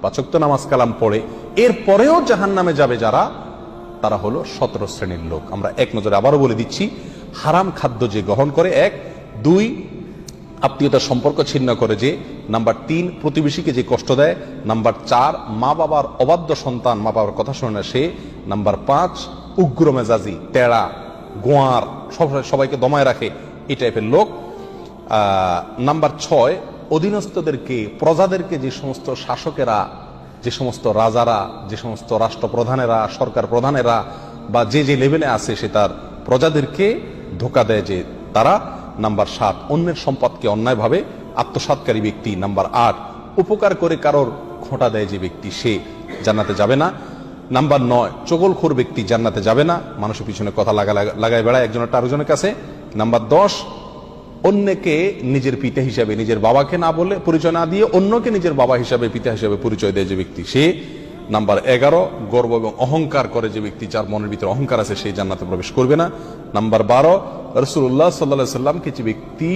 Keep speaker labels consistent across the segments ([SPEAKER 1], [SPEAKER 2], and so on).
[SPEAKER 1] 5 ওয়াক্ত নামাজ কালাম পড়ে এরপরেও জাহান্নামে যাবে যারা, তারা হলো 17 শ্রেণীর লোক। আমরা এক নজরে আবারও বলে দিচ্ছি, হারাম খাদ্য যে গ্রহণ করে, 1, 2 আত্মীয়তার সম্পর্ক ছিন্ন করে যে, নাম্বার 3 প্রতিবেশীকে যে কষ্ট দেয়, নাম্বার 4 মা বাবার অবাধ্য সন্তান, মা বাবার কথা শোনে না সে, নাম্বার 5 উগ্র মেজাজি, তেড়া, গোয়ার, সবাইকে দমায় রাখে, এই টাইপের লোক। নাম্বার 6 অধীনস্থদেরকে, প্রজাদেরকে, যে সমস্ত শাসকেরা, যে সমস্ত রাজারা, যে সমস্ত রাষ্ট্রপ্রধানেরা, সরকার প্রধানেরা বা যে যে লেভেলে আছে সে তার প্রজাদেরকে ধোঁকা দেয় যে তারা। নাম্বার 7 অন্যের সম্পদকে অন্যায়ভাবে আত্মসাৎকারী ব্যক্তি। নাম্বার 8 উপকার করে কারোর খোঁটা দেয় যে ব্যক্তি, সে জান্নাতে যাবে না। নাম্বার 9 চগলখোর ব্যক্তি জান্নাতে যাবে না, মানুষের পিছনে কথা লাগায় বেড়ায় একজনের আরেকজনের কাছে। নাম্বার 10 অন্যকে নিজের পিতা হিসাবে, নিজের বাবাকে না বলে, পরিচয় না দিয়ে অন্যকে নিজের বাবা হিসাবে, পিতা হিসাবে পরিচয় দেয় যে ব্যক্তি, সে। নাম্বার 11 গর্ব এবং অহংকার করে যে ব্যক্তি, যার মনের ভিতরে অহংকার আছে, সেই জান্নাতে প্রবেশ করবে না। নাম্বার 12 রাসূলুল্লাহ সাল্লাল্লাহু আলাইহি সাল্লামকে যে ব্যক্তি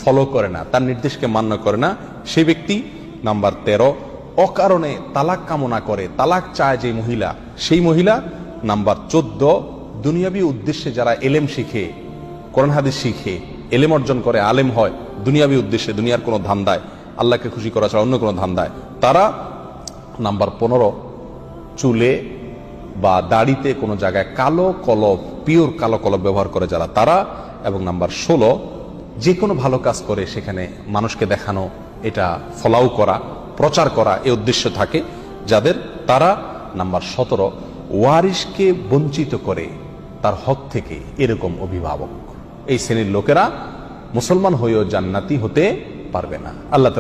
[SPEAKER 1] ফলো করে না, তার নির্দেশকে মান্য করে না, সেই ব্যক্তি। নাম্বার 13 অকারণে তালাক কামনা করে, তালাক চায় যে মহিলা, সেই মহিলা। নাম্বার 14 দুনিয়াবী উদ্দেশ্যে যারা এলেম শিখে, কোরআন হাদিস শিখে, এলেম অর্জন করে, আলেম হয় দুনিয়াবী উদ্দেশ্যে, দুনিয়ার কোনো ধান্দায়, আল্লাহকে খুশি করা ছাড়া অন্য কোনো ধান্দায়, তারা। নাম্বার 15 চুলে বা দাড়িতে কোনো জায়গায় কালো কলব, পিওর কালো কলব ব্যবহার করে যারা, তারা। এবং নাম্বার 16 যে কোনো ভালো কাজ করে সেখানে মানুষকে দেখানো, এটা ফলাও করা, প্রচার করা, এই উদ্দেশ্য থাকে যাদের, তারা। নাম্বার 17 ওয়ারিশকে বঞ্চিত করে তার হক থেকে, এরকম অভিভাবক। এই শ্রেণীর লোকেরা মুসলমান হয়েও জান্নাতি হতে পারবে না। আল্লাহ তাআলা